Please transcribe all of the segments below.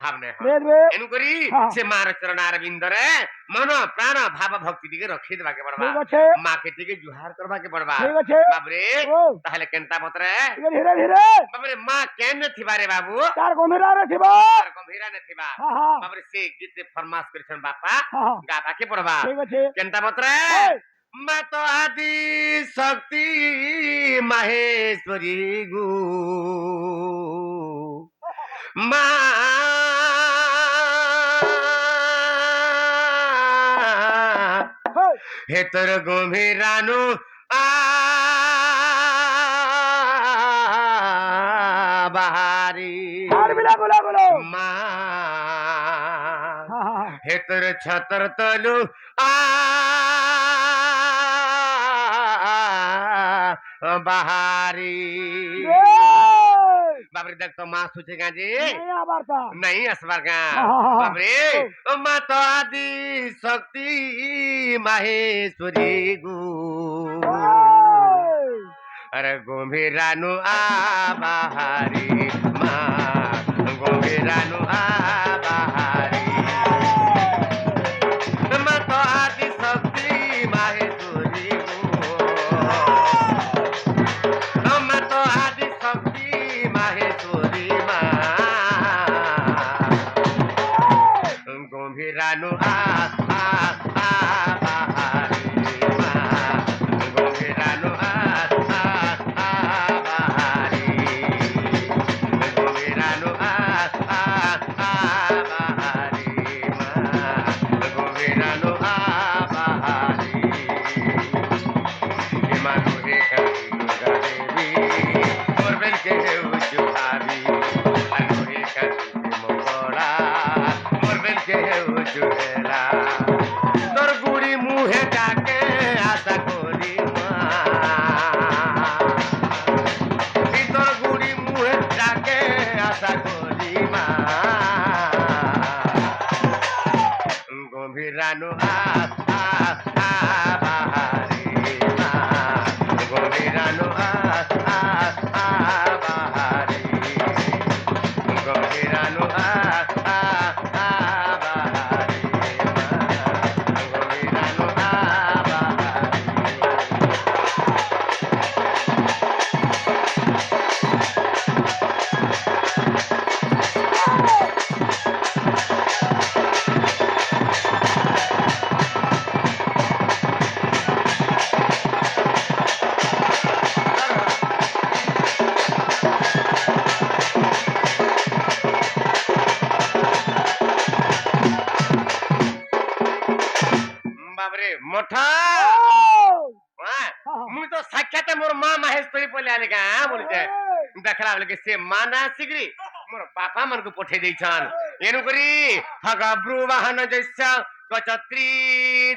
ভাবনে দেখবে এনু করি সে মার চরণার বিন্দরে মন প্রাণ ভাব ভক্তি টিকে রক্ষি দেবাকে পড়বা ঠিক আছে মাকে টিকে জুহার করবাকে পড়বা ঠিক আছে বাবরে তাহলে কেনতা পত্রে ধীরে ধীরে বাবরে মা কেন থিবা রে বাবু তার গম্ভীরারে থিব তার গম্ভীরা নে থিবা বাবরে সে গীতে ফরমাস করেছেন বাপা গাবাকে পড়বা ঠিক আছে কেনতা পত্রে মা তো আদি শক্তি মাহেশ্বরী গু মা হে তোর গম্ভীরানু বাহারি মা হে তোর ছতর তলু বাহারি बाबरे देख तो माँ सोचेगा जी नहीं असबार का बाबरे माँ तो आदि शक्ति माहेश्वरी गु अरे गंभीरानु आ बाहारी माँ गंभीरानु आ बाहारी माँ तो आदि शक्ति माहेश्वरी गु माँ तो आदि शक्ति माहेश्वरी माँ गंभीरानु आ बाहारी माँ गंभीरानु आ बाहारी गंभीरानु आ बाहारी माँ गंभीरानु आ बाहारी मानो हे दुर्गा देवी और बन के भाभी अरे हे मंगड़ा मोर बन के जुड़ेला तोर गुड़ी मुहे डाके आशा करी तोर गुड़ी मुहे डाके आशा करी गंभीरानु आ बाहारी गंभीरानु आ बाहारी गंभीरानु आ बाहारी गंभीरानु आ बाबरे मोठा मुझे तो साक्षात मोर माँ माहेश्वरी पले आले का बोलते देखला बोले कि से माँ ना सिगरी मोर बापा मन को पठे देछन एनु करी हग ब्रुवाहन जैसा कचत्री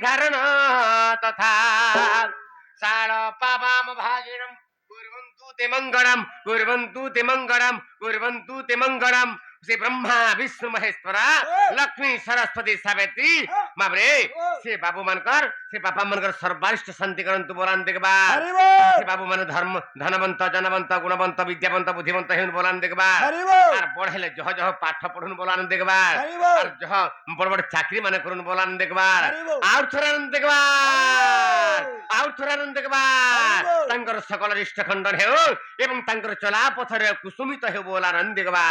धारण तथा साळ पावाम भागिरम कुर्वन्तु ते मंगलम कुर्वन्तु ते मंगलम कुर्वन्तु ते मंगलम से ब्रह्मा विष्णु महेश्वरा लक्ष्मी सरस्वती सावित्री बाबरे से बाबू मनकर से पापा मनकर सर्वरिष्ठ शांति करंतु बोलान देखबा से बाबू मन धर्म धनवंत जनवंत गुणवंत विद्यावंत बुद्धिवंत हेन बोलान देखबा और बढ़ले जह जह पाठ पढुन बोलान देखबा और जह बड़ बड़ चाकरी माने करुन बोलान देखबा और थोरान देखबा और थोरान देखबा तांकर सकल रिष्ठ खंडन हेउ एवं तांकर चला पथरे कुसुमित हेउ बोलान देखबा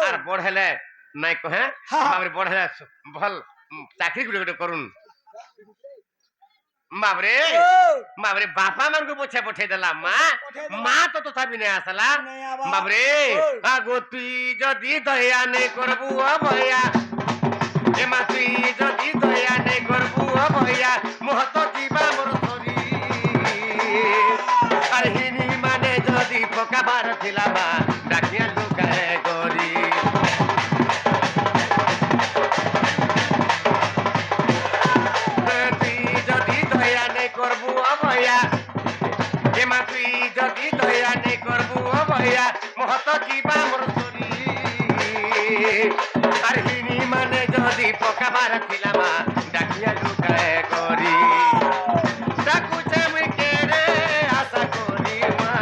और बढ़ले नाइ कहे बाबरे बढ़ले भल चाकरी गुडे करुन बाबरे बाबरे बापा मन को पोछे पठे देला माँ तो तथापि नहीं आसला बाबरे आगो तुई जदी दया नहीं करबू भैया ए मा तुई जदी दया नहीं करबू भैया मोह तो जीवा मोर सरी अरे हिनी माने जदी पका बार थिला बा डाकिया लुकाए गरी महत जीवा मोर सरी अरे हिनी माने जदी पका बार थिला मा डाकिया लुकाए गरी डाकुचे मुई केरे आशा करी मा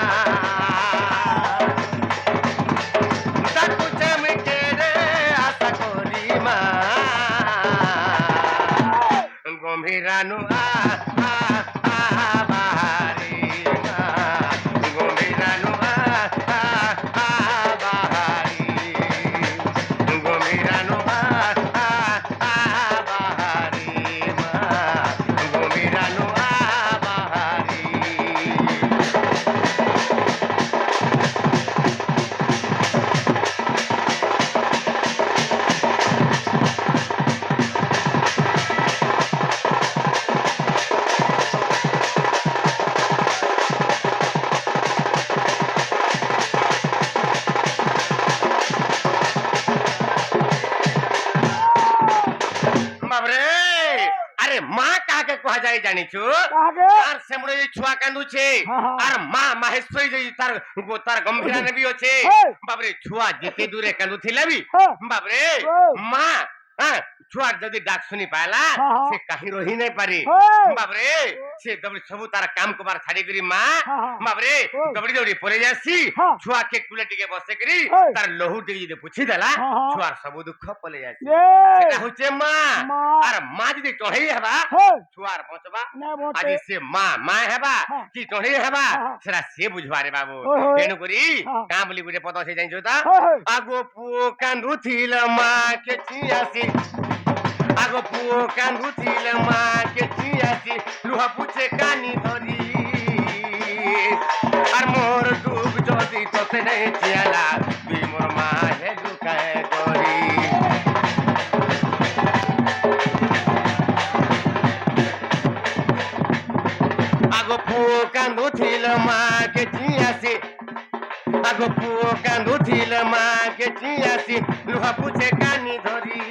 डाकुचे मुई केरे आशा करी ଗମ୍ଭୀରାନୁ ବାହାରେ ମା ଗମ୍ଭୀରାନୁ ବାହାରେ ଗମ୍ଭୀରାନୁ ବାହାରେ ମା ଗମ୍ଭୀରାନୁ ବାହାରେ ବାବରେ আরে মা কাকে কুহা যায় জানিছু কাহাকে তার সেমরে এই ছুয়া কান্দুছে হ্যাঁ, হ্যাঁ। আর মা মাহেশ্বরী যে তার তার গম্ভীরানে বি আছে হ্যাঁ। বাবরে ছুয়া যেতে দূরে কান্দুছিলে বি হ্যাঁ। বাবরে হ্যাঁ। মা হ্যাঁ ছুয়ার যদি ডাক শুনি পাইলা হ্যাঁ, হ্যাঁ। সে কাহি রহি নাই পারি হ্যাঁ। বাবরে সে দবড়ি সবু তার কাম কবার ছাড়ি করি মা হ্যাঁ, হ্যাঁ। বাবরে হ্যাঁ। দবড়ি দবড়ি পড়ে যাসি হ্যাঁ। ছুয়া কে কুলে টিকে বসে করি হ্যাঁ। তার লহু টিকে যদি পুছি দেলা হ্যাঁ, হ্যাঁ। ছুয়ার সবু দুঃখ পলে যাসি এ সেটা হচ্ছে মা মা। আর মা যদি চড়েই হেবা হ্যাঁ ছুয়ার বঁচবা না বটে আଜି ସେ ମା ମା ହେବା ହଁ। କି ଚଢେଇ ହେବା ହଁ। ସେଟା ସେ ବୁଝବାରେ ବାବୁ ଓହୋ। ତେଣୁକରି ହଁ। କାଁ ବୋଲି ଗୋଟେ ପଦ ସେ ଜାଣିଛୁ ତ ହଁ, ହଁ। ଆଗ ପୁଅ କାନ୍ଦୁଥିଲ ମା କେଚି ଆସି ଆଗ ପୁଅ କାନ୍ଦୁଥିଲ ମା କେଚି ଆସି ଲୁହ ପୁଛେ କାନି ଧରି আর মোর ডুব যদি তোতে নেই চিয়ালা তুই মোর মা হেলু কায় করি আগ পুଅ কান্দুথিল মা কেচি আসি আগ পুଅ কান্দুথিল মা কেচি আসি লুহ পুছে কানি ধরি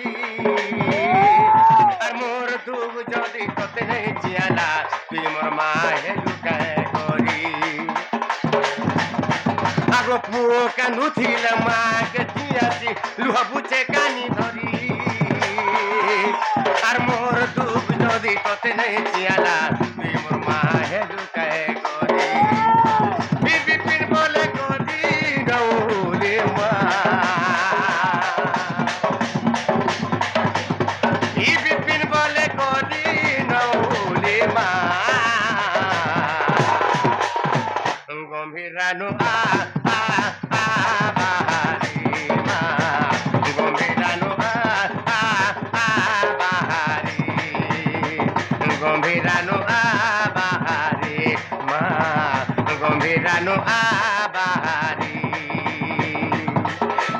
আর মোর দুব যদি তোতে নেই চিয়ালা তুই মোর মা হেলু কায় করি আগ পুଅ কান্দুথিল মা কেচি আসি লুহ পুছে কানি ধরি আর মোর দুব যদি তোতে নেই চিয়ালা তুই মোর মা হেলু কায় করি বিপিন বলে করি গৌরে মা বিপিন বলে করি নৌলে মা গম্ভীরানু বাহারে মা গম্ভীরানু বাহারে গম্ভীরানু বাহারে মা গম্ভীরানু বাহারে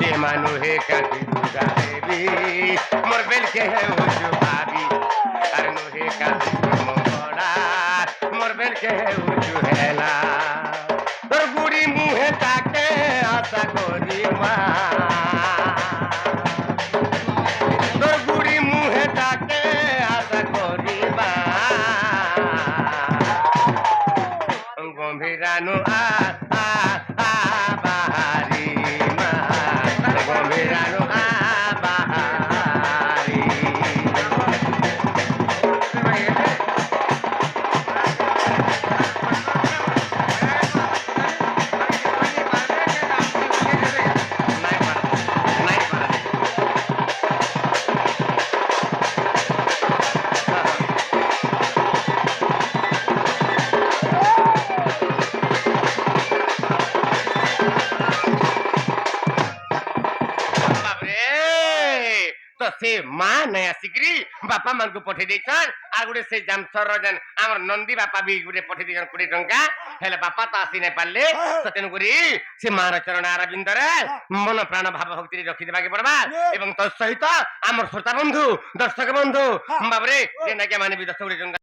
এ মানুহে কাটি দুগাবি মোর বেলকে হে উজু ভাবি আর নুহে কাটি মঙ্গলা মোর বেলকে হে উজু হেলা তোর গুড়ি মুহে তাকে আশা করি মা তোর গুড়ি মুহে তাকে আশা করি মা গম্ভীরানু বাহারি মা গম্ভীরানু বাহারি নাই পারা নাই পারা বাপরে তো সে মা নয়া সিকরি বাপা মানকু পঠেই ଦେଇଛନ୍ আর গুটে ସେ ଜାମସର ଯେନ ଆମର ନନ୍ଦୀ ବାପା ବି ଗୁଟେ ପଠେଇ ଦେଇଛନ୍ 20 ଟଙ୍କା ହେଲେ ବାପା ତ ଆସି ନାଇଁ ପାରିଲେ ତ ତେଣୁ କରି ସେ ମାର ଚରଣ ଆରବିନ୍ଦରେ ମନ ପ୍ରାଣ ଭାବ ଭକ୍ତି ରଖି ଦେବାକେ ପଡବା ଏବଂ ତ ସହିତ ଆମର ଶ୍ରୋତା ବନ୍ଧୁ ଦର୍ଶକ ବନ୍ଧୁ ବାବରେ ଯେନାକି ମାନେ ବି 10 ଟଙ୍କା